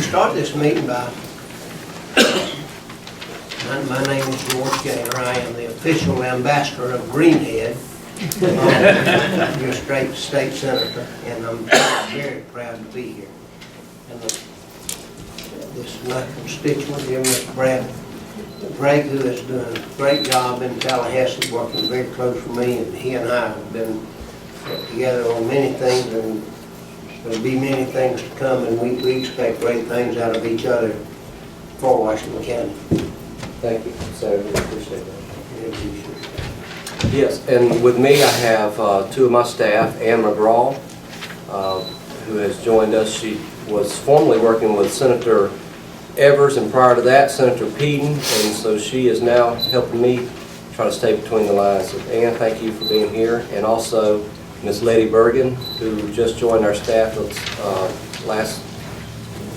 to start this meeting by, my name is George Gaynor. I am the official ambassador of Greenhead, your state senator, and I'm very proud to be here. And this is my constituent here, Mr. Greg, who has done a great job in Tallahassee, working very close with me, and he and I have been together on many things, and there'll be many things to come, and we expect great things out of each other for Washington County. Thank you, Senator. We appreciate that. Yes, and with me I have two of my staff, Ann McGraw, who has joined us. She was formerly working with Senator Evers, and prior to that, Senator Peden, and so she is now helping me try to stay between the lines. So, Ann, thank you for being here, and also Ms. Letty Bergen, who just joined our staff last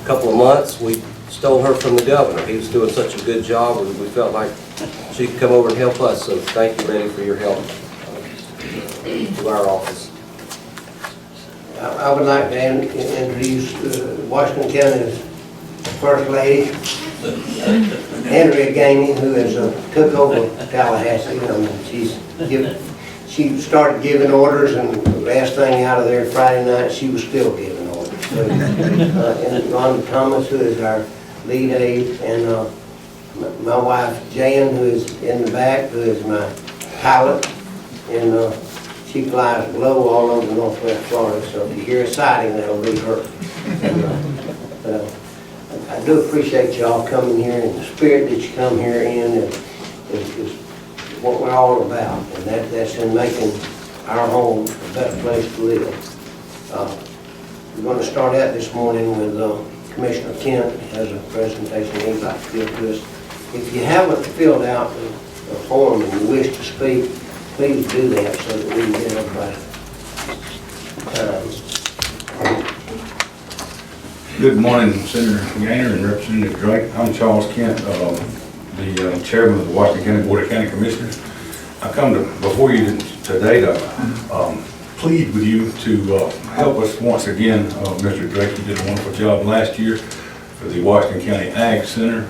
couple of months. We stole her from the governor. He was doing such a good job, we felt like she could come over and help us, so thank you, Letty, for your help to our office. I would like to introduce Washington County's First Lady, Andrea Gainey, who has took over Tallahassee. She started giving orders, and the last thing out of there Friday night, she was still giving orders. So, and Rhonda Thomas, who is our lead aide, and my wife Jan, who is in the back, who is my pilot, and she flies low all over Northwest Florida. So if you hear a sighting, that'll be her. And, I do appreciate y'all coming here, and the spirit that you come here in is what we're all about, and that's in making our home a better place to live. We're going to start out this morning with Commissioner Kent has a presentation he'd like to give to us. If you haven't filled out the form and you wish to speak, please do that so that we can get everybody. Good morning, Senator Gaynor and Representative Drake. I'm Charles Kent, the chairman of the Washington County Board of County Commissioners. I come before you today to plead with you to help us once again. Mr. Drake, you did a wonderful job last year for the Washington County Ag Center.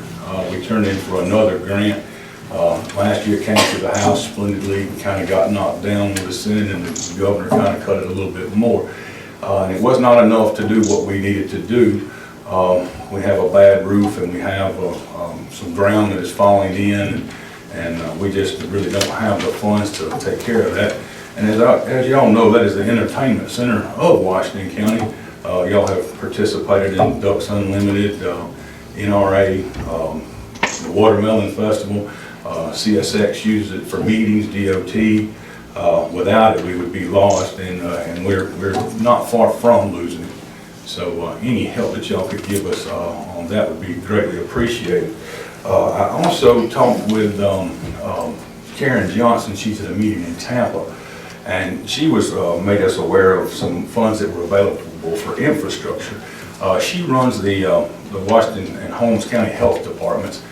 We turned in for another grant. Last year it came to the House splendidly, kind of got knocked down with the Senate, and the governor kind of cut it a little bit more. And it was not enough to do what we needed to do. We have a bad roof, and we have some ground that is falling in, and we just really don't have the funds to take care of that. And as you all know, that is the entertainment center of Washington County. Y'all have participated in Ducks Unlimited, NRA, the Watermelon Festival. CSX uses it for meetings, DOT. Without it, we would be lost, and we're not far from losing it. So any help that y'all could give us on that would be greatly appreciated. I also talked with Karen Johnson. She's at a meeting in Tampa, and she was made us aware of some funds that were available for infrastructure. She runs the Washington and Holmes County Health Departments,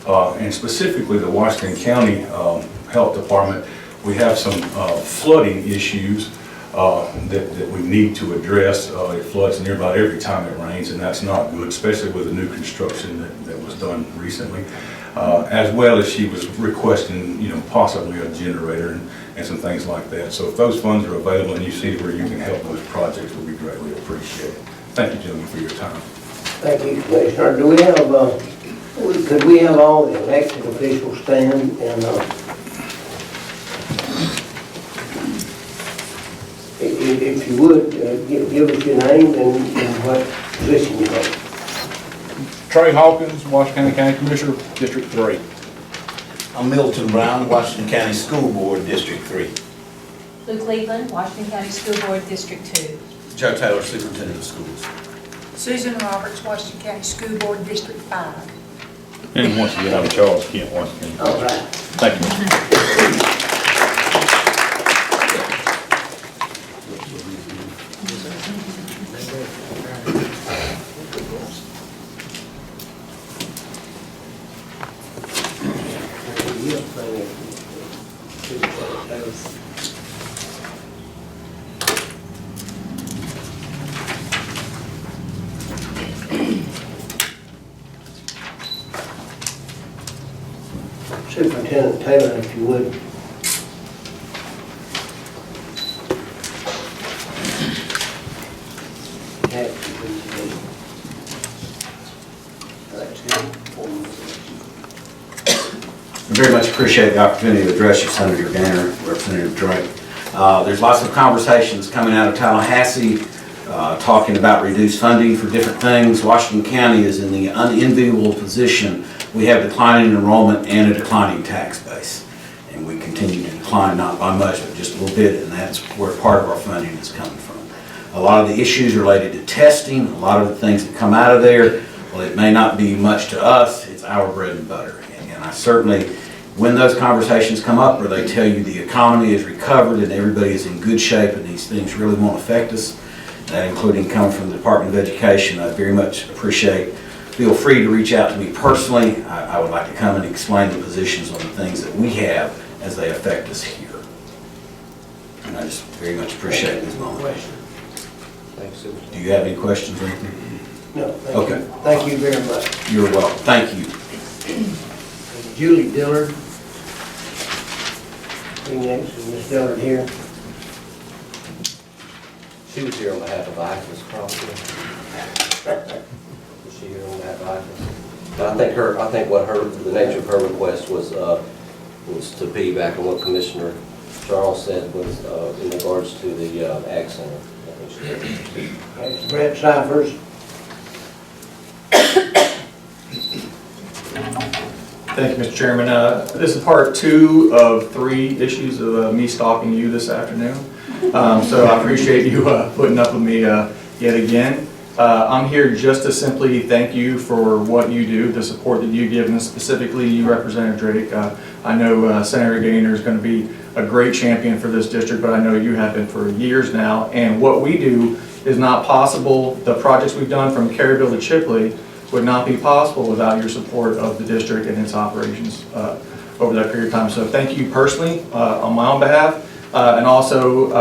and specifically the Washington County Health Department. We have some flooding issues that we need to address. It floods near about every time it rains, and that's not good, especially with the new construction that was done recently. As well as she was requesting, possibly a generator and some things like that. So if those funds are available and you see where you can help those projects, would be greatly appreciated. Thank you, gentlemen, for your time. Thank you, Commissioner. Do we have, could we have all the elected officials stand and if you would, give us your name and what position you hold. Trey Hawkins, Washington County Commissioner, District 3. I'm Milton Brown, Washington County School Board, District 3. Lou Cleveland, Washington County School Board, District 2. Joe Taylor, Superintendent of Schools. Susan Roberts, Washington County School Board, District 5. And once again, I'm Charles Kent, Washington County. All right. Thank you. Superintendent Taylor, if you would. I very much appreciate the opportunity to address you, Senator Gaynor, Representative Drake. There's lots of conversations coming out of Tallahassee talking about reduced funding for different things. Washington County is in the unenviable position. We have declining enrollment and a declining tax base. And we continue to decline, not by much, but just a little bit, and that's where part of our funding is coming from. A lot of the issues related to testing, a lot of the things that come out of there, well, it may not be much to us, it's our bread and butter. And I certainly, when those conversations come up where they tell you the economy is recovered and everybody is in good shape and these things really won't affect us, that including coming from the Department of Education, I very much appreciate. Feel free to reach out to me personally. I would like to come and explain the positions on the things that we have as they affect us here. And I just very much appreciate this moment. Thanks, Super. Do you have any questions or anything? No, thank you. Okay. Thank you very much. You're welcome. Thank you. Julie Dillard. Next is Ms. Dillard here. She was here on behalf of IFAS, probably. Was she here on behalf of IFAS? But I think what the nature of her request was to piggyback on what Commissioner Charles said was in regards to the Ag Center. I think she did. That's Brett Cyphers. Thank you, Mr. Chairman. This is part 2 of 3 issues of me stalking you this afternoon. So I appreciate you putting up with me yet again. I'm here just to simply thank you for what you do, the support that you give, and specifically you, Representative Drake. I know Senator Gaynor is going to be a great champion for this district, but I know you have been for years now. And what we do is not possible. The projects we've done from Caryville to Chipley would not be possible without your support of the district and its operations over that period of time. So thank you personally on my own behalf, and also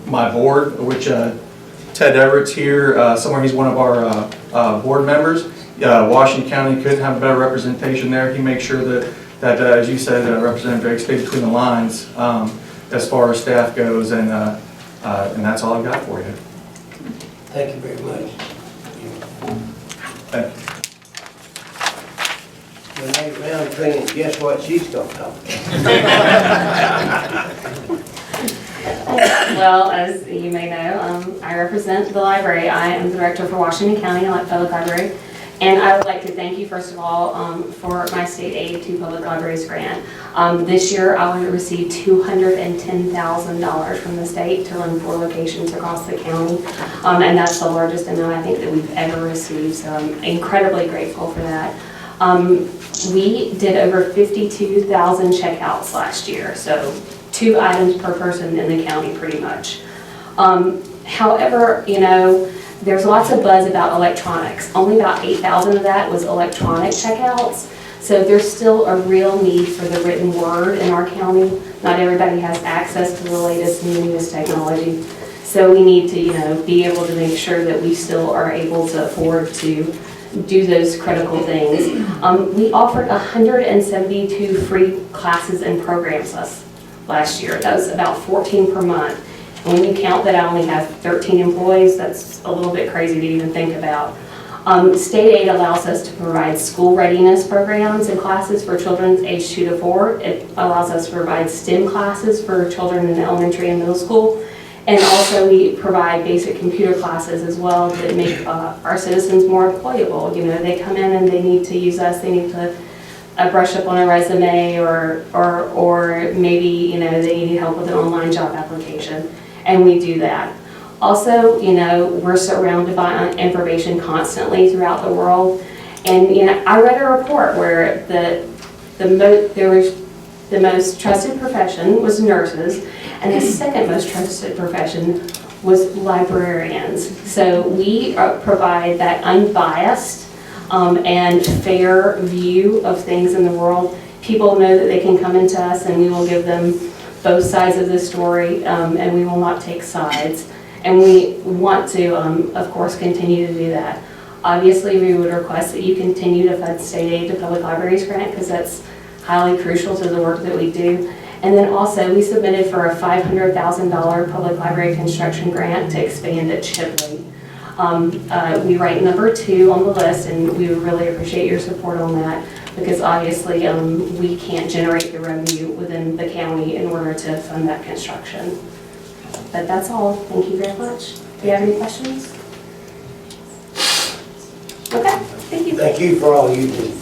my board, which Ted Everett's here somewhere. He's one of our board members. Washington County couldn't have a better representation there. He makes sure that as you said, Representative Drake, stayed between the lines as far as staff goes, and that's all I've got for you. Thank you very much. Thank you. Renee Roundtree, and guess what she's going to talk about? Well, as you may know, I represent the library. I am the director for Washington County Public Library, and I would like to thank you first of all for my state aid to public libraries grant. This year I will receive $210,000 from the state to run 4 locations across the county, and that's the largest amount I think that we've ever received, so I'm incredibly grateful for that. We did over 52,000 checkouts last year, so 2 items per person in the county pretty much. However, you know, there's lots of buzz about electronics. Only about 8,000 of that was electronic checkouts. So there's still a real need for the written word in our county. Not everybody has access to the latest and newest technology. So we need to, you know, be able to make sure that we still are able to afford to do those critical things. We offered 172 free classes and programs last year. That was about 14 per month. And when you count that I only have 13 employees, that's a little bit crazy to even think about. State aid allows us to provide school readiness programs and classes for children aged 2 to 4. It allows us to provide STEM classes for children in elementary and middle school. And also we provide basic computer classes as well that make our citizens more employable. You know, they come in and they need to use us, they need to brush up on a resume or maybe, you know, they need help with an online job application. And we do that. Also, you know, we're surrounded by information constantly throughout the world. And, you know, I read a report where the most trusted profession was nurses, and the second most trusted profession was librarians. So we provide that unbiased and fair view of things in the world. People know that they can come into us and we will give them both sides of the story, and we will not take sides. And we want to, of course, continue to do that. Obviously, we would request that you continue to fund state aid to public libraries grant, because that's highly crucial to the work that we do. And then also, we submitted for a $500,000 public library construction grant to expand at Chipley. We rank number 2 on the list, and we really appreciate your support on that, because obviously we can't generate the revenue within the county in order to fund that construction. But that's all. Thank you very much. Do you have any questions? Okay, thank you. Thank you for all you do.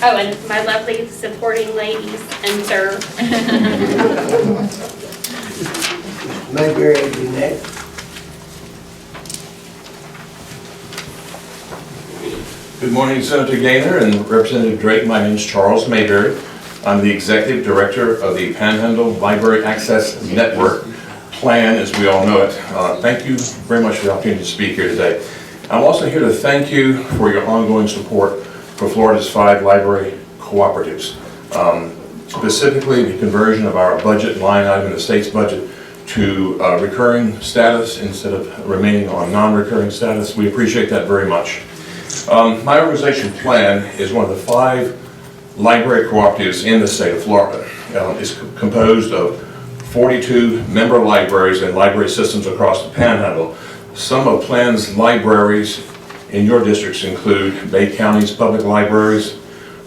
Oh, and my lovely supporting ladies and sir. Mayberry, you next. Good morning, Senator Gaynor and Representative Drake. My name is Charles Mayberry. I'm the Executive Director of the Panhandle Library Access Network Plan, as we all know it. Thank you very much for the opportunity to speak here today. I'm also here to thank you for your ongoing support for Florida's 5 library cooperatives. Specifically, the conversion of our budget line item in the state's budget to recurring status instead of remaining on non-recurring status. We appreciate that very much. My organization Plan is one of the 5 library cooperatives in the state of Florida. It's composed of 42 member libraries and library systems across the Panhandle. Some of Plan's libraries in your districts include Bay County's public libraries,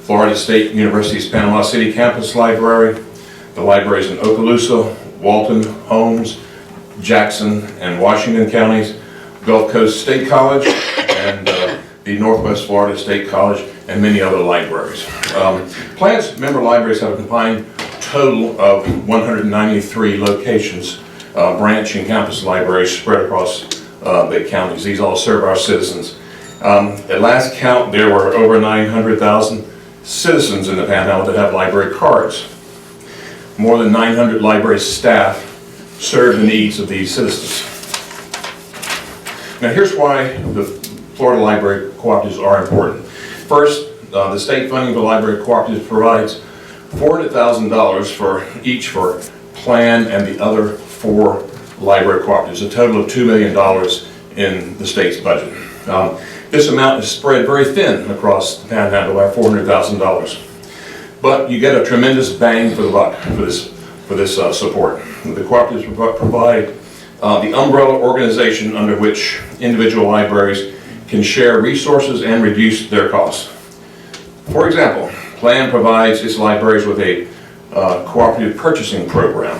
Florida State University's Panama City Campus Library, the libraries in Okaloosa, Walton, Holmes, Jackson, and Washington counties, Gulf Coast State College, and the Northwest Florida State College, and many other libraries. Plan's member libraries have a combined total of 193 locations, branch and campus libraries spread across the counties. These all serve our citizens. At last count, there were over 900,000 citizens in the Panhandle that have library cards. More than 900 library staff serve the needs of these citizens. Now here's why the Florida library cooperatives are important. First, the state funding for library cooperatives provides $400,000 for each for Plan and the other 4 library cooperatives, a total of $2 million in the state's budget. This amount is spread very thin across the Panhandle, about $400,000. But you get a tremendous bang for the buck for this support. The cooperatives provide the umbrella organization under which individual libraries can share resources and reduce their costs. For example, Plan provides its libraries with a cooperative purchasing program,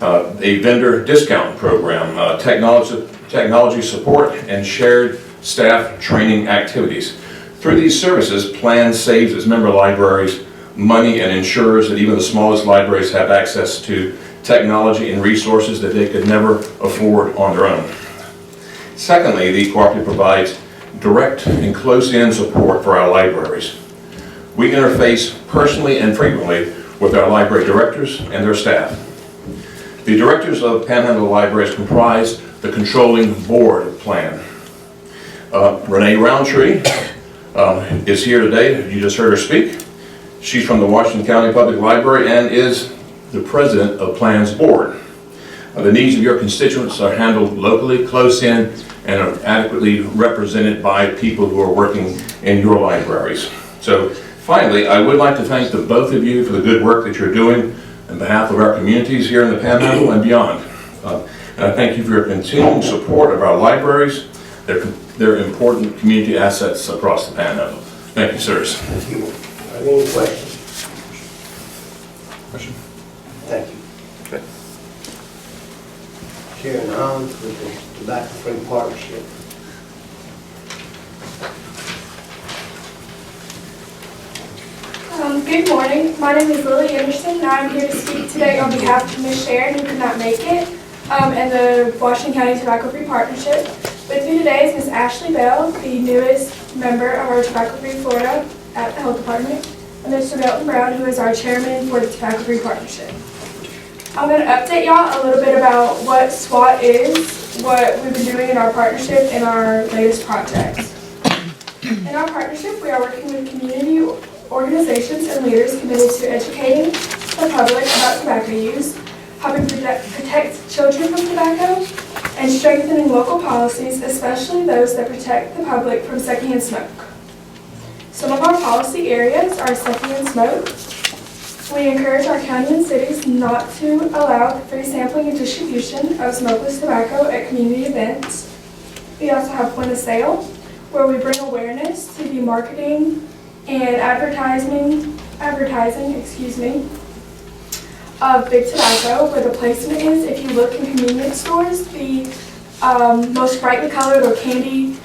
a vendor discount program, technology support, and shared staff training activities. Through these services, Plan saves its member libraries money and ensures that even the smallest libraries have access to technology and resources that they could never afford on their own. Secondly, the cooperative provides direct and close-in support for our libraries. We interface personally and frequently with our library directors and their staff. The directors of Panhandle Libraries comprise the controlling board of Plan. Renee Roundtree is here today. You just heard her speak. She's from the Washington County Public Library and is the president of Plan's board. The needs of your constituents are handled locally, close in, and are adequately represented by people who are working in your libraries. So finally, I would like to thank the both of you for the good work that you're doing on behalf of our communities here in the Panhandle and beyond. And I thank you for your continuing support of our libraries. They're important community assets across the Panhandle. Thank you, sirs. Thank you. Are there any questions? Question? Thank you. Okay. Sharon Hans with the Tobacco Free Partnership. Good morning. My name is Lily Anderson, and I'm here to speak today on behalf of Ms. Sharon, who could not make it, and the Washington County Tobacco Free Partnership. With me today is Ms. Ashley Bell, the newest member of our Tobacco Free Florida at the Health Department, and Mr. Milton Brown, who is our chairman for the Tobacco Free Partnership. I'm going to update y'all a little bit about what SWAT is, what we've been doing in our partnership, and our latest projects. In our partnership, we are working with community organizations and leaders committed to educating the public about tobacco use, helping protect children from tobacco, and strengthening local policies, especially those that protect the public from secondhand smoke. Some of our policy areas are secondhand smoke. We encourage our county and cities not to allow free sampling and distribution of smokeless tobacco at community events. We also have point of sale, where we bring awareness to the marketing and advertising, of big tobacco, where the placement is. If you look in convenience stores, the most brightly colored or candy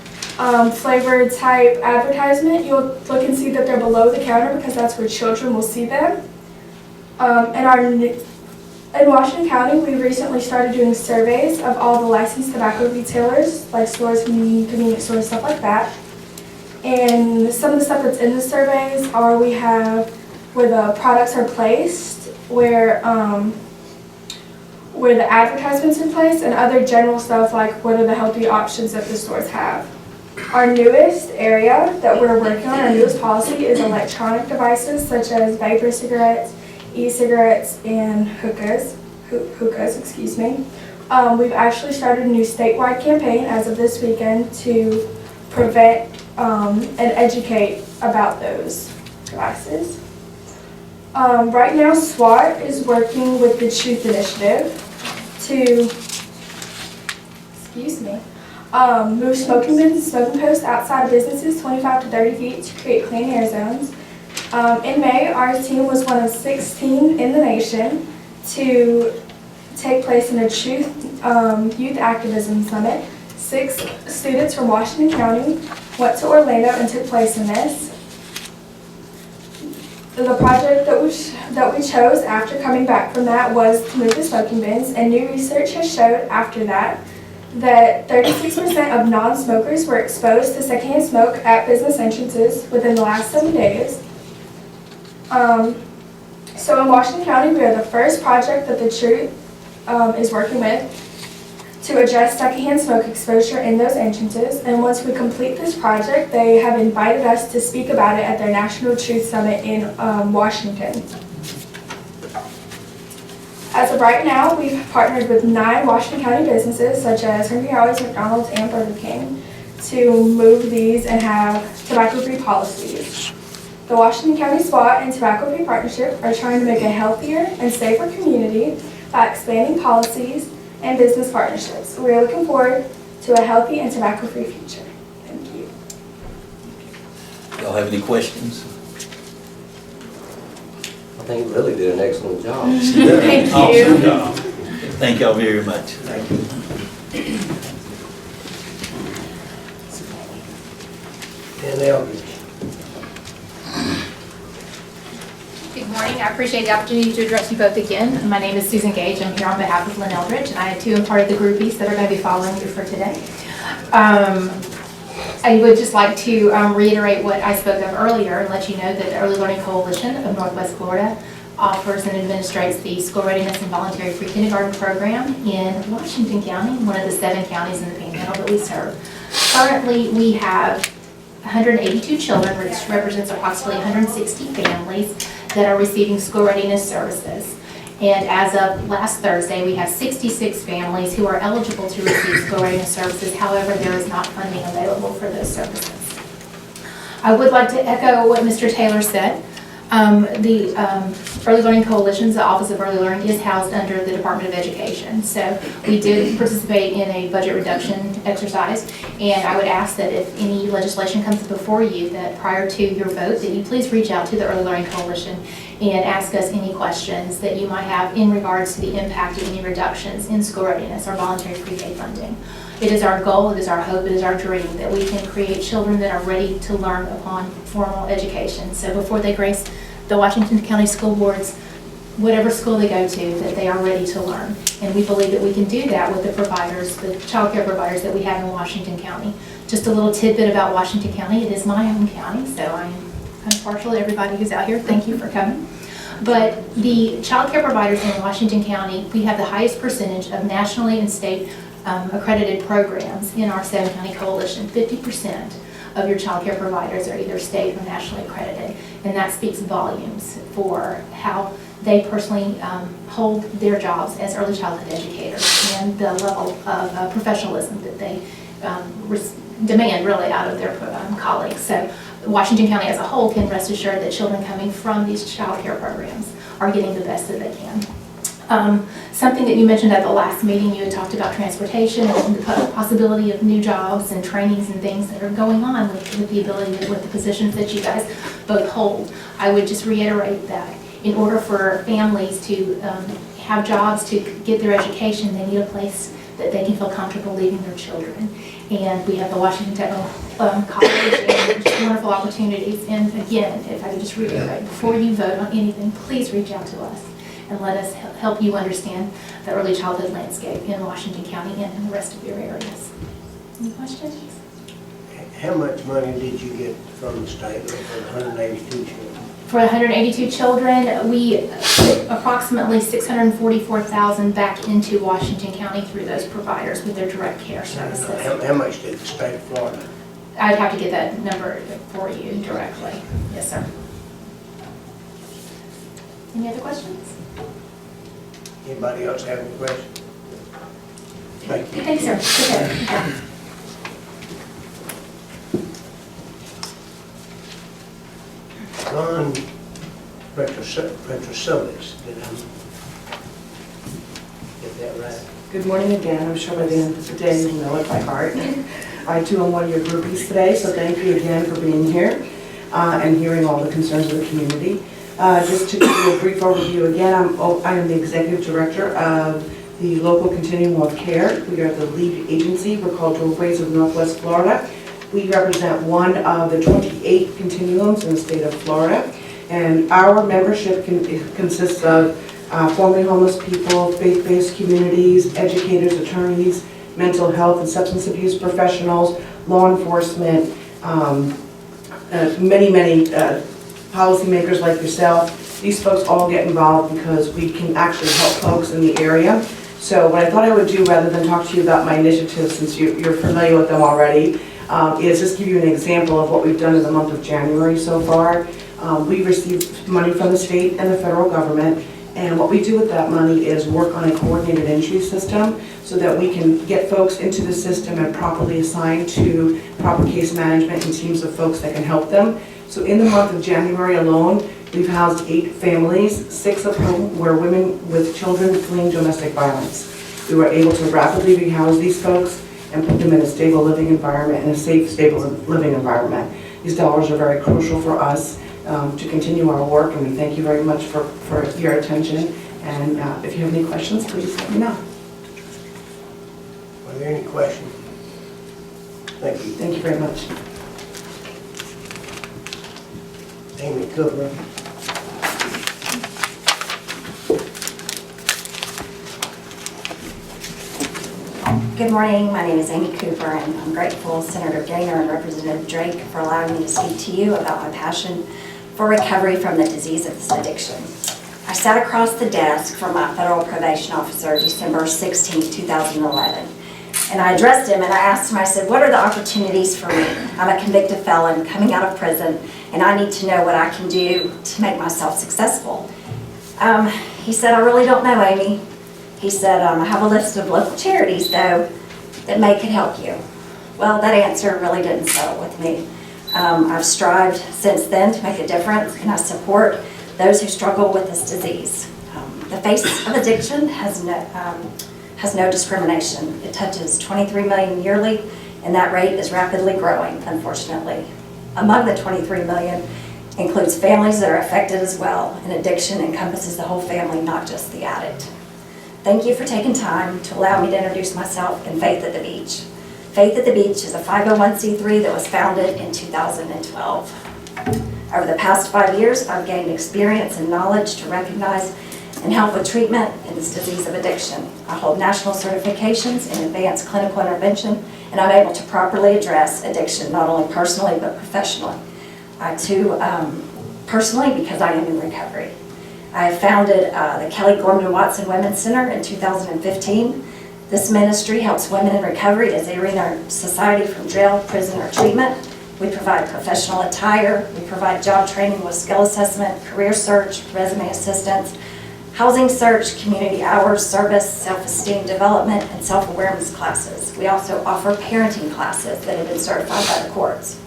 flavored type advertisement, you'll look and see that they're below the counter because that's where children will see them. In Washington County, we recently started doing surveys of all the licensed tobacco retailers, like stores, convenience stores, stuff like that. And some of the stuff that's in the surveys are we have where the products are placed, where the advertisements are placed, and other general stuff like what are the healthy options that the stores have. Our newest area that we're working on, our newest policy, is electronic devices such as vapor cigarettes, e-cigarettes, and hookahs. We've actually started a new statewide campaign as of this weekend to prevent and educate about those devices. Right now, SWAT is working with the Truth Initiative to, move smoking bins and smoking posts outside of businesses 25 to 30 feet to create clean air zones. In May, our team was one of 16 in the nation to take place in a Truth Youth Activism Summit. 6 students from Washington County went to Orlando and took place in this. The project that we chose after coming back from that was to move the smoking bins, and new research has showed after that 36% of non-smokers were exposed to secondhand smoke at business entrances within the last 7 days. So in Washington County, we are the first project that the Truth is working with to address secondhand smoke exposure in those entrances. And once we complete this project, they have invited us to speak about it at their National Truth Summit in Washington. As of right now, we've partnered with 9 Washington County businesses, such as Hungry Howie's, McDonald's, and Burger King, to move these and have tobacco-free policies. The Washington County SWAT and Tobacco-Free Partnership are trying to make a healthier and safer community by expanding policies and business partnerships. We are looking forward to a healthy and tobacco-free future. Thank you. Y'all have any questions? I think you really did an excellent job. Thank you. Awesome job. Thank y'all very much. Thank you. And Eldridge. Good morning. I appreciate the opportunity to address you both again. My name is Susan Gage. I'm here on behalf of Lynn Eldridge, and I too am part of the groupies that are going to be following you for today. I would just like to reiterate what I spoke of earlier and let you know that the Early Learning Coalition of Northwest Florida offers and administrates the School Readiness and Voluntary Pre-Kindergarten Program in Washington County, one of the 7 counties in the Panhandle that we serve. Currently, we have 182 children, which represents approximately 160 families that are receiving school readiness services. And as of last Thursday, we have 66 families who are eligible to receive school readiness services. However, there is not funding available for those services. I would like to echo what Mr. Taylor said. The Early Learning Coalition's the Office of Early Learning is housed under the Department of Education. So we did participate in a budget reduction exercise, and I would ask that if any legislation comes before you, that prior to your vote, that you please reach out to the Early Learning Coalition and ask us any questions that you might have in regards to the impact of any reductions in school readiness or voluntary pre-K funding. It is our goal, it is our hope, it is our dream that we can create children that are ready to learn upon formal education. So before they grace the Washington County School Boards, whatever school they go to, that they are ready to learn. And we believe that we can do that with the providers, the child care providers that we have in Washington County. Just a little tidbit about Washington County. It is my home county, so I'm kind of partial to everybody who's out here. Thank you for coming. But the child care providers in Washington County, we have the highest percentage of nationally and state accredited programs in our 7-county coalition. 50% of your child care providers are either state or nationally accredited, and that speaks volumes for how they personally hold their jobs as early childhood educators and the level of professionalism that they demand really out of their colleagues. So Washington County as a whole can rest assured that children coming from these child care programs are getting the best that they can. Something that you mentioned at the last meeting, you had talked about transportation and the possibility of new jobs and trainings and things that are going on with the ability, with the positions that you guys both hold. I would just reiterate that in order for families to have jobs, to get their education, they need a place that they can feel comfortable leaving their children. And we have the Washington Technical College and just wonderful opportunities. And again, if I could just reiterate, before you vote on anything, please reach out to us and let us help you understand the early childhood landscape in Washington County and in the rest of your areas. Any questions? How much money did you get from the state for the 182 children? For 182 children, we put approximately $644,000 back into Washington County through those providers with their direct care services. How much did the state of Florida? I'd have to get that number for you directly. Yes, sir. Any other questions? Anybody else have any questions? Thank you. Thanks, sir. Okay. Ron Petrosilis, did I get that right? Good morning again. I'm sure by the end of the day you'll know it by heart. I too am one of your groupies today, so thank you again for being here and hearing all the concerns of the community. Just to give you a brief overview again, I am the Executive Director of the local continuum of care. We are the lead agency. We're called Driveways of Northwest Florida. We represent one of the 28 continuums in the state of Florida, and our membership consists of formerly homeless people, faith-based communities, educators, attorneys, mental health and substance abuse professionals, law enforcement, many policymakers like yourself. These folks all get involved because we can actually help folks in the area. So what I thought I would do, rather than talk to you about my initiatives, since you're familiar with them already, is just give you an example of what we've done in the month of January so far. We received money from the state and the federal government, and what we do with that money is work on a coordinated entry system so that we can get folks into the system and properly assign to proper case management and teams of folks that can help them. So in the month of January alone, we've housed 8 families, 6 of whom were women with children fleeing domestic violence. We were able to rapidly rehouse these folks and put them in a stable living environment, in a safe, stable living environment. These dollars are very crucial for us to continue our work, and we thank you very much for your attention. And if you have any questions, please let me know. Are there any questions? Thank you. Thank you very much. Amy Cooper. Good morning, my name is Amy Cooper, and I'm grateful Senator Gaynor and Representative Drake for allowing me to speak to you about my passion for recovery from the disease of addiction. I sat across the desk from my federal probation officer December 16, 2011, and I addressed him and I asked him, I said, what are the opportunities for me? I'm a convicted felon coming out of prison, and I need to know what I can do to make myself successful. He said, I really don't know, Amy. He said, I have a list of local charities, though, that could help you. Well, that answer really didn't settle with me. I've strived since then to make a difference, and I support those who struggle with this disease. The face of addiction has no discrimination. It touches 23 million yearly, and that rate is rapidly growing, unfortunately. Among the 23 million includes families that are affected as well, and addiction encompasses the whole family, not just the addict. Thank you for taking time to allow me to introduce myself and Faith at the Beach. Faith at the Beach is a 501c3 that was founded in 2012. Over the past 5 years, I've gained experience and knowledge to recognize and help with treatment in this disease of addiction. I hold national certifications in advanced clinical intervention, and I'm able to properly address addiction, not only personally, but professionally. I too, personally, because I am in recovery. I founded the Kelly Gorman Watson Women's Center in 2015. This ministry helps women in recovery as they reenter society from jail, prison, or treatment. We provide professional attire, we provide job training with skill assessment, career search, resume assistance, housing search, community hours, service, self-esteem development, and self-awareness classes. We also offer parenting classes that have been certified by the courts.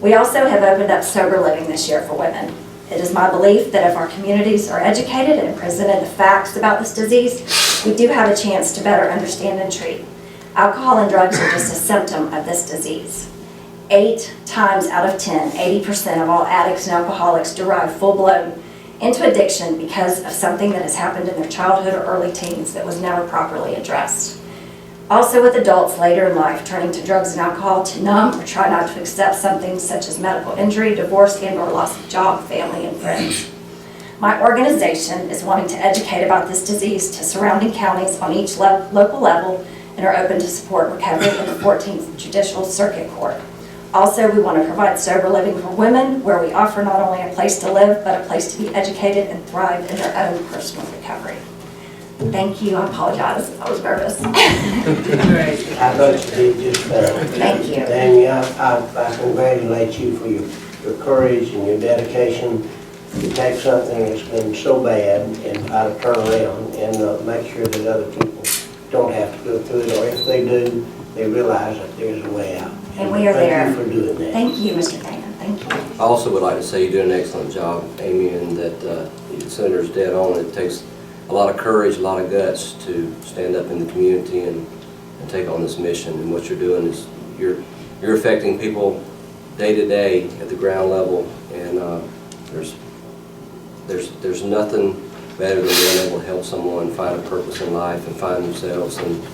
We also have opened up sober living this year for women. It is my belief that if our communities are educated and presented the facts about this disease, we do have a chance to better understand and treat. Alcohol and drugs are just a symptom of this disease. 8 times out of 10, 80% of all addicts and alcoholics derive full-blown into addiction because of something that has happened in their childhood or early teens that was never properly addressed. Also with adults later in life turning to drugs and alcohol to numb or try not to accept something such as medical injury, divorce, and or loss of job, family, and friends. My organization is wanting to educate about this disease to surrounding counties on each local level and are open to support recovery in the 14th Judicial Circuit Court. Also, we want to provide sober living for women where we offer not only a place to live, but a place to be educated and thrive in their own personal recovery. Thank you. I apologize. I was nervous. I thought you did just fine. Thank you. And I congratulate you for your courage and your dedication to take something that's been so bad and try to turn around and make sure that other people don't have to go through it, or if they do, they realize that there's a way out. And we are there. Thank you for doing that. Thank you, Mr. Gaynor. Thank you. I also would like to say you do an excellent job, Amy, and that the Senator's dead on. It takes a lot of courage, a lot of guts to stand up in the community and take on this mission. And what you're doing is you're affecting people day to day at the ground level, and there's nothing better than being able to help someone find a purpose in life and find themselves and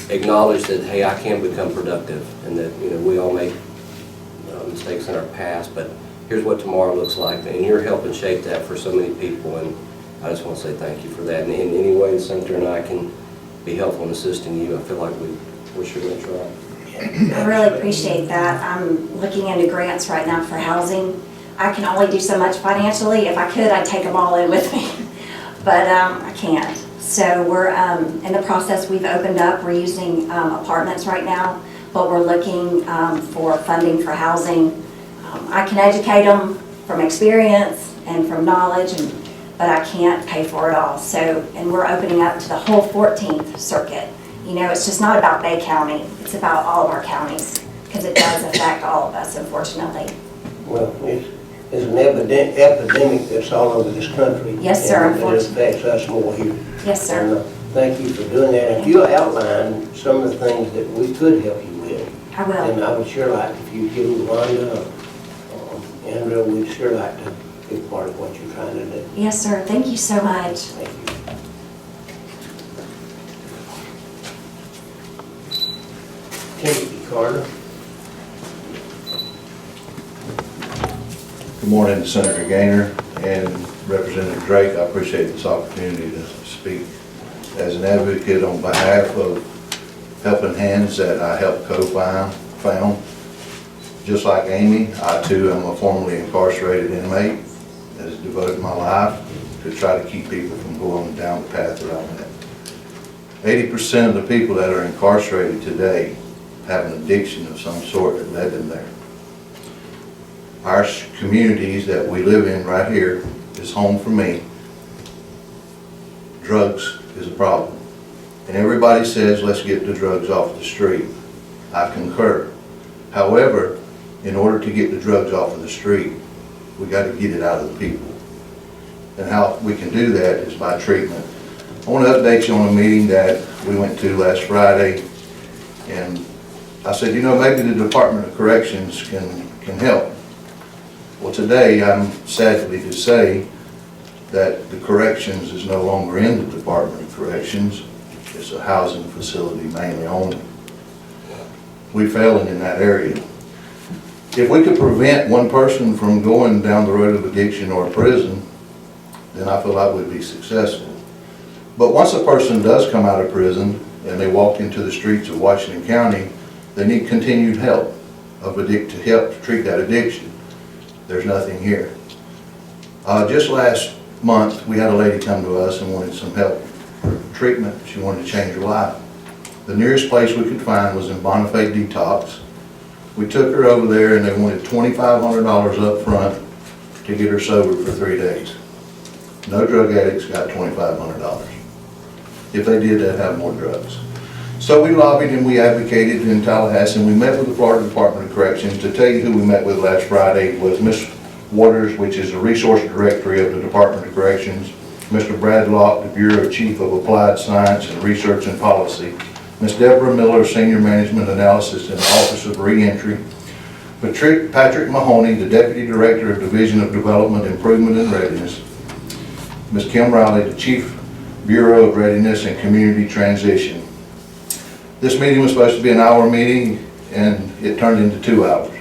acknowledge that, hey, I can become productive, and that, you know, we all make mistakes in our past, but here's what tomorrow looks like, and you're helping shape that for so many people, and I just want to say thank you for that. And in any way the Senator and I can be helpful in assisting you, I feel like we're sure going to try. I really appreciate that. I'm looking into grants right now for housing. I can only do so much financially. If I could, I'd take them all in with me, but I can't. So we're in the process. We've opened up. We're using apartments right now, but we're looking for funding for housing. I can educate them from experience and from knowledge, but I can't pay for it all. So, and we're opening up to the whole 14th Circuit. You know, it's just not about Bay County. It's about all of our counties, because it does affect all of us, unfortunately. Well, it's an epidemic that's all over this country. Yes, sir, and it affects us more here. Yes, sir. And, thank you for doing that. And if you'll outline some of the things that we could help you with, I will. and I would sure like, if you give Rhonda or Andrew, we'd sure like to be part of what you're trying to do. Yes, sir. Thank you so much. Thank you. Timothy Carter. Good morning, Senator Gaynor and Representative Drake. I appreciate this opportunity to speak as an advocate on behalf of helping hands that I helped co-found. Just like Amy, I too am a formerly incarcerated inmate that has devoted my life to try to keep people from going down the path that I'm at. 80% of the people that are incarcerated today have an addiction of some sort that led them there. Our communities that we live in right here is home for me. Drugs is a problem. And everybody says, let's get the drugs off the street. I concur. However, in order to get the drugs off of the street, we got to get it out of the people. And how we can do that is by treatment. I want to update you on a meeting that we went to last Friday, and I said, you know, maybe the Department of Corrections can help. Well, today I'm sadly to say that the corrections is no longer in the Department of Corrections. It's a housing facility mainly only. We're failing in that area. If we could prevent one person from going down the road of addiction or prison, then I feel like we'd be successful. But once a person does come out of prison and they walk into the streets of Washington County, they need continued help to help to treat that addiction. There's nothing here. Just last month, we had a lady come to us and wanted some help for treatment. She wanted to change her life. The nearest place we could find was in Bonifay Detox. We took her over there and they wanted $2,500 up front to get her sober for 3 days. No drug addicts got $2,500. If they did, they'd have more drugs. So we lobbied and we advocated in Tallahassee, and we met with the Florida Department of Corrections. To tell you who we met with last Friday was Ms. Waters, which is the Resource Directory of the Department of Corrections, Mr. Brad Locke, the Bureau Chief of Applied Science and Research and Policy, Ms. Deborah Miller, Senior Management Analysis in the Office of Reentry, Patrick Mahoney, the Deputy Director of Division of Development, Improvement and Readiness, Ms. Kim Riley, the Chief Bureau of Readiness and Community Transition. This meeting was supposed to be an hour meeting, and it turned into 2 hours.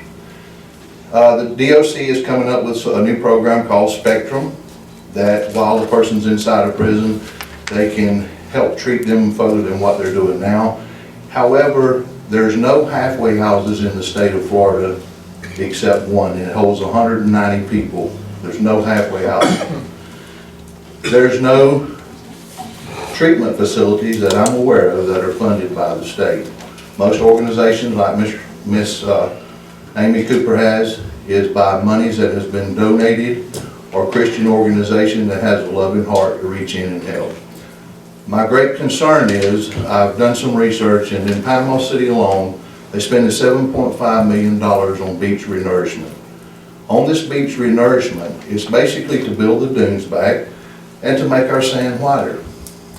The DOC is coming up with a new program called Spectrum, that while the person's inside of prison, they can help treat them further than what they're doing now. However, there's no halfway houses in the state of Florida except one. It holds 190 people. There's no halfway house. There's no treatment facilities that I'm aware of that are funded by the state. Most organizations like Miss Amy Cooper has is by monies that has been donated or Christian organization that has a loving heart to reach in and help. My great concern is, I've done some research, and in Panama City alone, they spend $7.5 million on beach renourishment. On this beach renourishment, it's basically to build the dunes back and to make our sand whiter.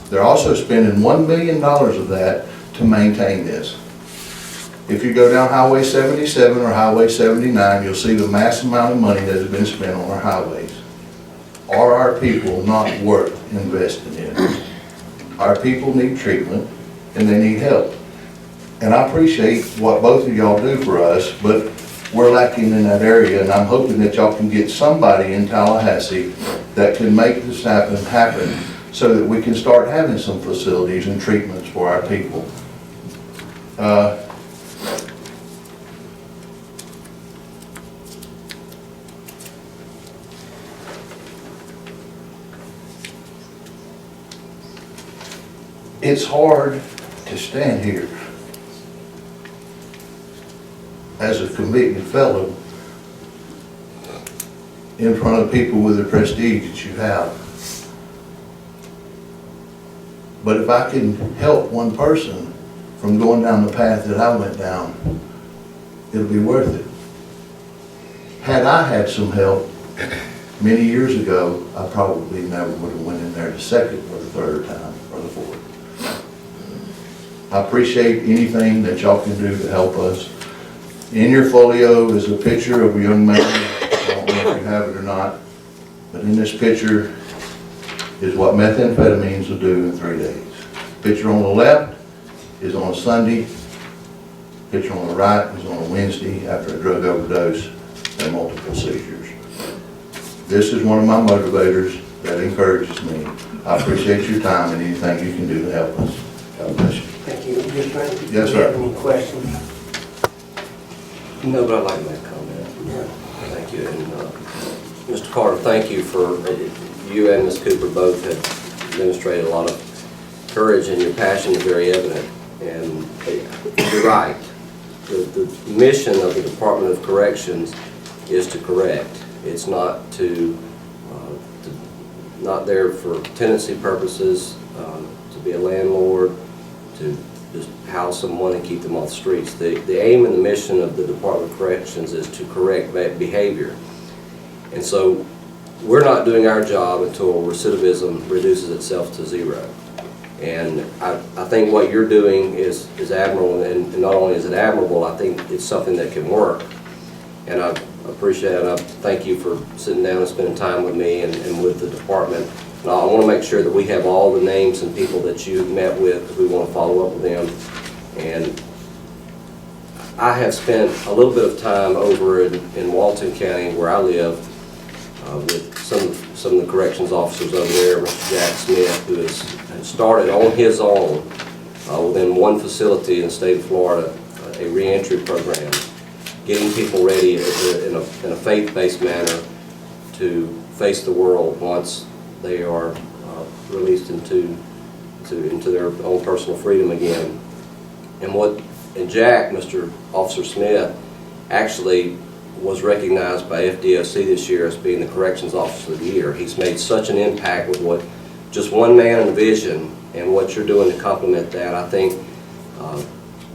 They're also spending $1 million of that to maintain this. If you go down Highway 77 or Highway 79, you'll see the mass amount of money that has been spent on our highways. Are our people not worth investing in? Our people need treatment and they need help. And I appreciate what both of y'all do for us, but we're lacking in that area, and I'm hoping that y'all can get somebody in Tallahassee that can make this happen so that we can start having some facilities and treatments for our people. It's hard to stand here as a convicted fellow in front of people with the prestige that you have. But if I can help one person from going down the path that I went down, it'll be worth it. Had I had some help many years ago, I probably never would have went in there the second or the third time or the fourth. I appreciate anything that y'all can do to help us. In your folio is a picture of a young man. I don't know if you have it or not, but in this picture is what methamphetamines will do in 3 days. Picture on the left is on a Sunday. Picture on the right is on a Wednesday after a drug overdose and multiple seizures. This is one of my motivators that encourages me. I appreciate your time and anything you can do to help us. God bless you. Thank you. Just right. Yes, Do you have sir. any questions? No, but I'd like to make a comment. Thank you. And Mr. Carter, thank you for, you and Ms. Cooper both have demonstrated a lot of courage, and your passion is very evident. And you're right. The mission of the Department of Corrections is to correct. It's not not there for tenancy purposes, to be a landlord, to just house someone and keep them off the streets. The aim and the mission of the Department of Corrections is to correct bad behavior. And so we're not doing our job until recidivism reduces itself to zero. And I think what you're doing is admirable, and not only is it admirable, I think it's something that can work. And I appreciate it. I thank you for sitting down and spending time with me and with the department. And I want to make sure that we have all the names and people that you met with, because we want to follow up with them. And I have spent a little bit of time over in Walton County, where I live, with some of the corrections officers over there, Mr. Jack Smith, who has started on his own within one facility in the state of Florida, a reentry program, getting people ready in a faith-based manner to face the world once they are released into their own personal freedom again. And Jack, Mr. Officer Smith, actually was recognized by FDOC this year as being the Corrections Officer of the Year. He's made such an impact with what just one man and a vision, and what you're doing to complement that. I think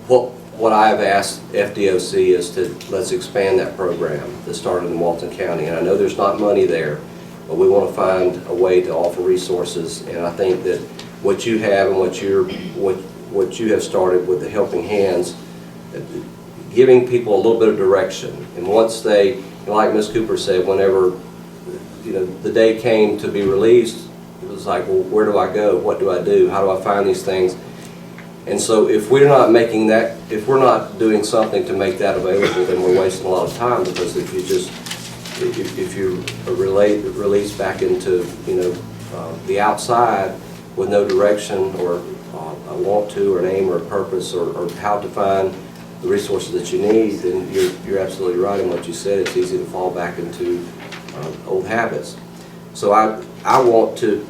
What I have asked FDOC is to, let's expand that program that started in Walton County. And I know there's not money there, but we want to find a way to offer resources. And I think that what you have and what you have started with the Helping Hands, giving people a little bit of direction. And once they, like Ms. Cooper said, whenever the day came to be released, it was like, well, where do I go? What do I do? How do I find these things? And so if we're not making that, if we're not doing something to make that available, then we're wasting a lot of time, because if you just, if you're released back into, the outside with no direction or a want to or an aim or a purpose or how to find the resources that you need, then you're absolutely right in what you said. It's easy to fall back into old habits. So I want to,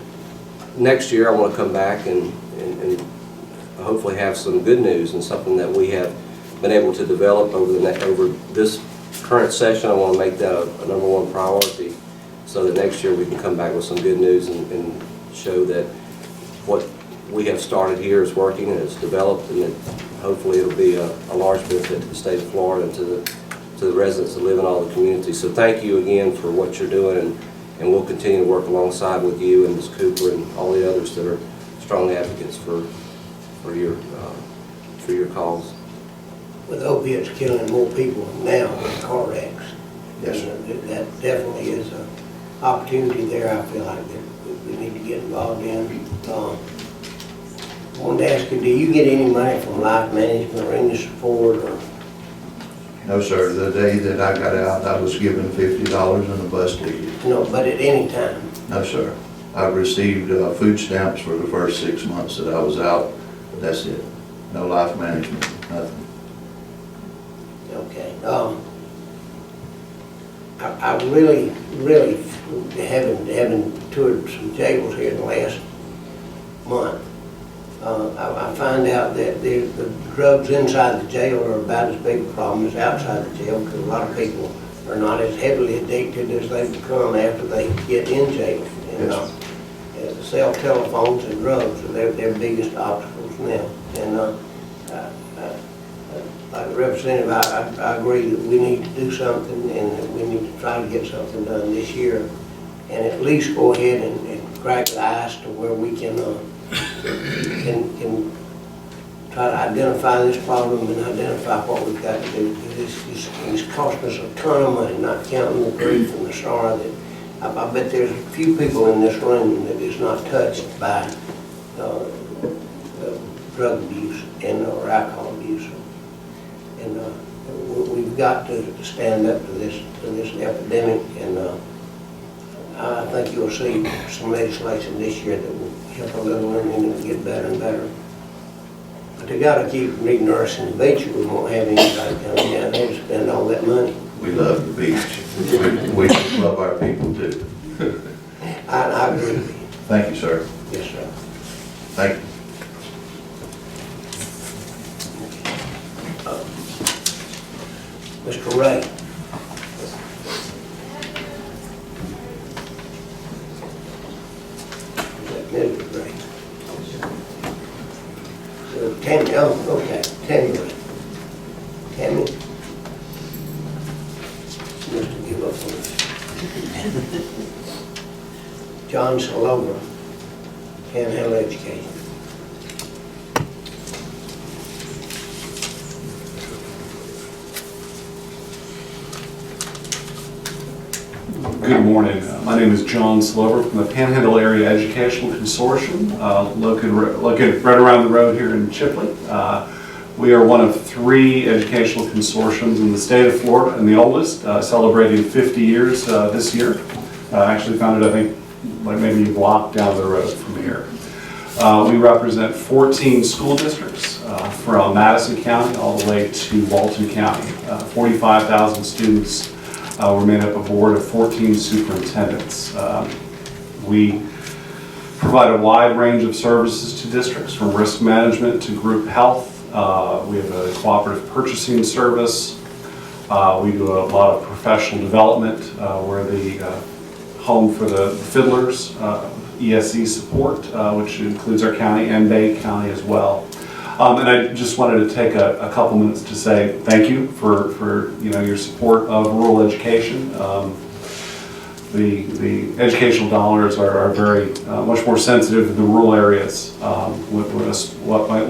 next year I want to come back and hopefully have some good news and something that we have been able to develop over this current session. I want to make that a #1 priority, so that next year we can come back with some good news and show that what we have started here is working and it's developed, and that hopefully it'll be a large benefit to the state of Florida and to the residents that live in all the communities. So thank you again for what you're doing, and we'll continue to work alongside with you and Ms. Cooper and all the others that are strong advocates for your cause. With opiates killing more people now than car wrecks. Yes, sir. That definitely is an opportunity there, I feel like, that we need to get involved in. I wanted to ask you, do you get any money from life management or any support? Or? No, sir. The day that I got out, I was given $50 and a bus ticket. No, but at any time? No, sir. I received food stamps for the first 6 months that I was out. That's it. No life management, nothing. Okay. I really, having toured some jails here in the last month, I find out that the drugs inside the jail are about as big a problem as outside the jail, because a lot of people are not as heavily addicted as they become after they get in jail. And cell telephones and drugs are their biggest obstacles now. And like the representative, I agree that we need to do something, and that we need to try to get something done this year, and at least go ahead and crack the ice to where we can try to identify this problem and identify what we've got to do. It's costing us a ton of money, not counting the grief and the sorrow that I bet there's a few people in this room that is not touched by drug abuse or alcohol abuse. And we've got to stand up to this epidemic, and I think you'll see some legislation this year that will help a little, and it'll get better and better. But they got to keep reading Nurse and the Beach, or we won't have anybody coming down there to spend all that money. We love the beach. We love our people too. I agree with you. Thank you, sir. Yes, sir. Thank you. Mr. Ray. Mr. Ray. Tammy, okay, Tammy. Tammy. Mr. Give up on it. John Salover, Panhandle Education. Good morning. My name is John Slover from the Panhandle Area Educational Consortium, located right around the road here in Chipley. We are one of 3 educational consortiums in the state of Florida, and the oldest, celebrating 50 years this year. Actually founded, I think, like maybe a block down the road from here. We represent 14 school districts from Madison County all the way to Walton County. 45,000 students. We're made up of a board of 14 superintendents. We provide a wide range of services to districts, from risk management to group health. We have a cooperative purchasing service. We do a lot of professional development. We're the home for the Fiddlers ESE support, which includes our county and Bay County as well. And I just wanted to take a couple minutes to say thank you for your support of rural education. The educational dollars are very much more sensitive to the rural areas. What might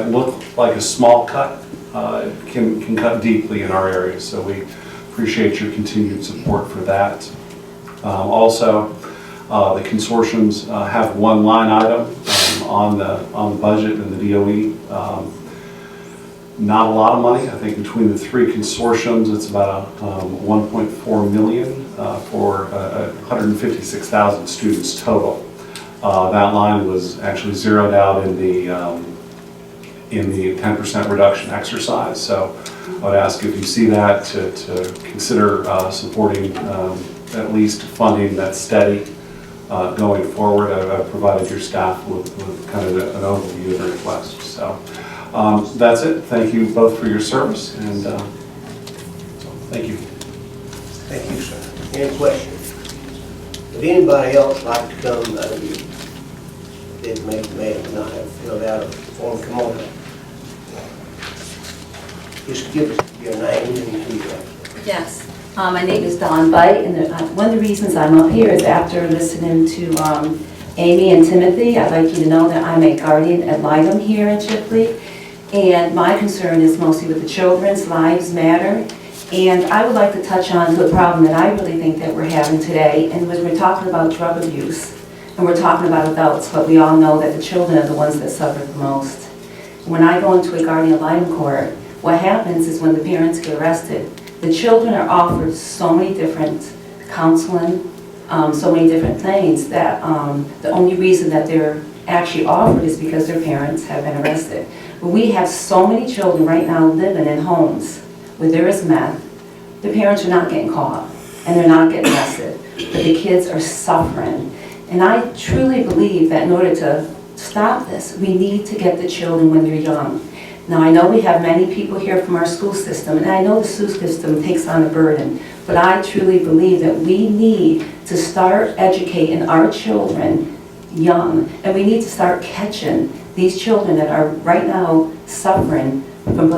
look like a small cut can cut deeply in our areas. So we appreciate your continued support for that. Also, the consortiums have one line item on the budget and the DOE. Not a lot of money. I think between the three consortiums, it's about 1.4 million for 156,000 students total. That line was actually zeroed out in the 10% reduction exercise. So I would ask if you see that to consider supporting at least funding that's steady going forward. I've provided your staff with kind of an overview of the request. So that's it. Thank you both for your service, and thank you. Thank you, sir. Any questions? Would anybody else like to come, that may not have filled out a form, come on up. Just give us your name and who you are. Yes, my name is Dawn Bite, and one of the reasons I'm up here is after listening to Amy and Timothy, I'd like you to know that I'm a guardian ad litem here in Chipley, and my concern is mostly with the children's lives matter, and I would like to touch on the problem that I really think that we're having today, and when we're talking about drug abuse, and we're talking about adults, but we all know that the children are the ones that suffer the most. When I go into a guardian ad litem court, what happens is when the parents get arrested, the children are offered so many different counseling, so many different things that the only reason that they're actually offered is because their parents have been arrested. But we have so many children right now living in homes where there is meth. The parents are not getting caught and they're not getting arrested, but the kids are suffering. And I truly believe that in order to stop this, we need to get the children when they're young. Now, I know we have many people here from our school system, and I know the school system takes on a burden, but I truly believe that we need to start educating our children young, and we need to start catching these children that are right now suffering from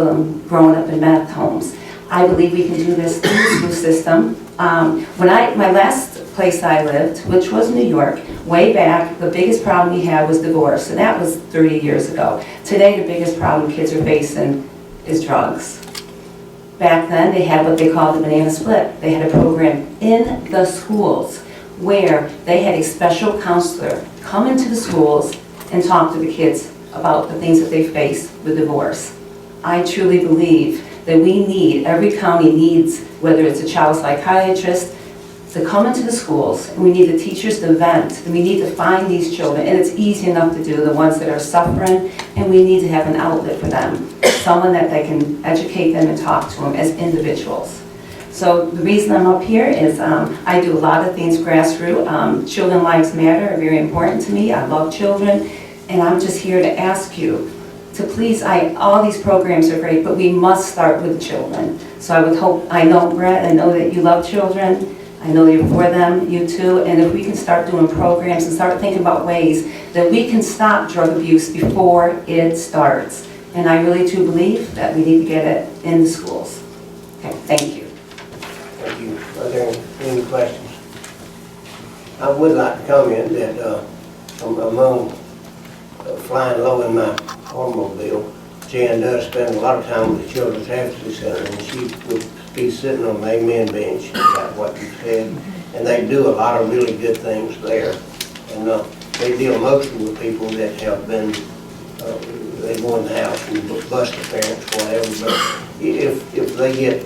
growing up in meth homes. I believe we can do this through the school system. My last place I lived, which was New York, way back, the biggest problem we had was divorce, and that was 30 years ago. Today, the biggest problem kids are facing is drugs. Back then, they had what they called the banana split. They had a program in the schools where they had a special counselor come into the schools and talk to the kids about the things that they face with divorce. I truly believe that every county needs, whether it's a child psychiatrist, to come into the schools, and we need the teachers to vent, and we need to find these children, and it's easy enough to do, the ones that are suffering, and we need to have an outlet for them, someone that they can educate them and talk to them as individuals. So the reason I'm up here is I do a lot of things grassroots. Children Lives Matter are very important to me. I love children, and I'm just here to ask you to please, all these programs are great, but we must start with the children. So I would hope, I know Brett, I know that you love children, I know you're for them, you too, and if we can start doing programs and start thinking about ways that we can stop drug abuse before it starts. And I really do believe that we need to get it in the schools. Okay, thank you. Thank you. Are there any questions? I would like to comment that among flying low in my automobile, Jan does spend a lot of time with the Children's Advocacy Center, and she would be sitting on the amen bench about what you said, and they do a lot of really good things there. And they deal mostly with people that have been, they go in the house and bust their parents, whatever, but if they get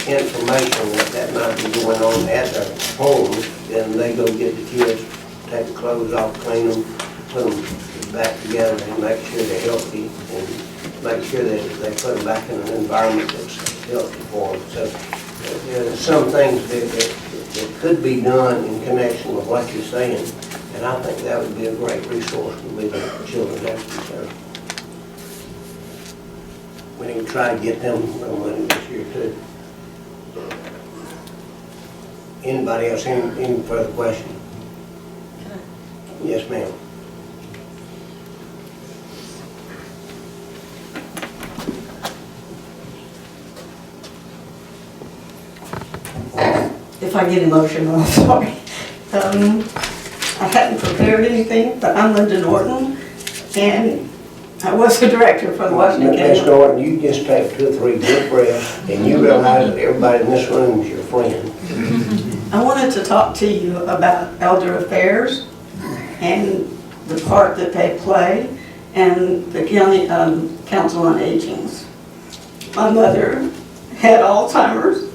information that might be going on at their homes, then they go get the kids, take the clothes off, clean them, put them back together and make sure they're healthy, and make sure that they put them back in an environment that's healthy for them. So there are some things that could be done in connection with what you're saying, and I think that would be a great resource to be the Children's Advocacy Center. We need to try to get them money this year too. Anybody else, any further questions? Yes, ma'am. if I get emotional, I'm sorry. I hadn't prepared anything, but I'm Linda Norton, and I was the director for the Washington County. Ms. Norton, you just take 2 or 3 deep breaths, and you realize that everybody in this room is your friend. I wanted to talk to you about elder affairs and the part that they play and the county council on aging's. My mother had Alzheimer's,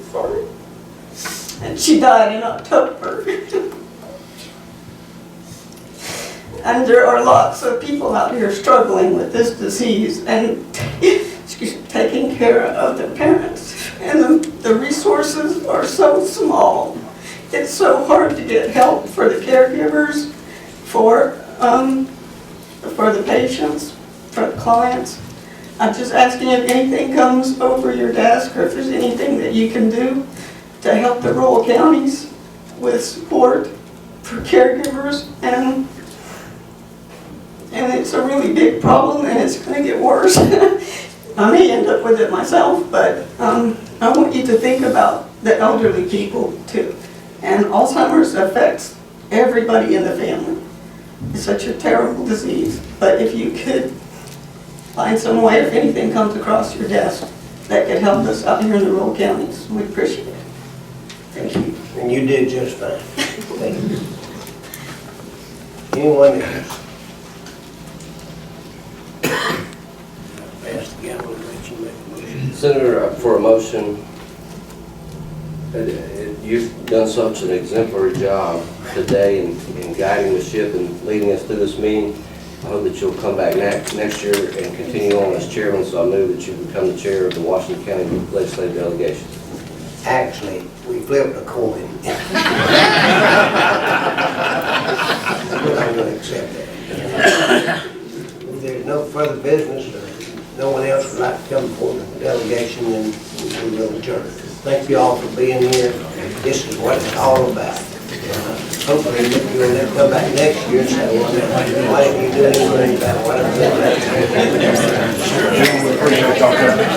and she died in October. And there are lots of people out here struggling with this disease and taking care of their parents. And the resources are so small. It's so hard to get help for the caregivers, for the patients, for the clients. I'm just asking if anything comes over your desk or if there's anything that you can do to help the rural counties with support for caregivers. And it's a really big problem and it's going to get worse. I may end up with it myself, but I want you to think about the elderly people too. And Alzheimer's affects everybody in the family. It's such a terrible disease. But if you could find some way, if anything comes across your desk, that could help us out here in the rural counties, we'd appreciate it. Thank you. And you did just fine. Thank you. Anyone else? Pass the gavel and let you make a motion. Senator, for a motion, you've done such an exemplary job today in guiding the ship and leading us through this meeting. I hope that you'll come back next year and continue on as chairman, so I move that you become the chair of the Washington County Legislative Delegation. Actually, we flipped a coin. But I'm going to accept that. If there's no further business, or no one else would like to come before the delegation, then we will adjourn. Thank you all for being here. This is what it's all about. Hopefully you'll never come back next year and say, well, why didn't you do anything about what I'm doing? Appreciate y'all coming.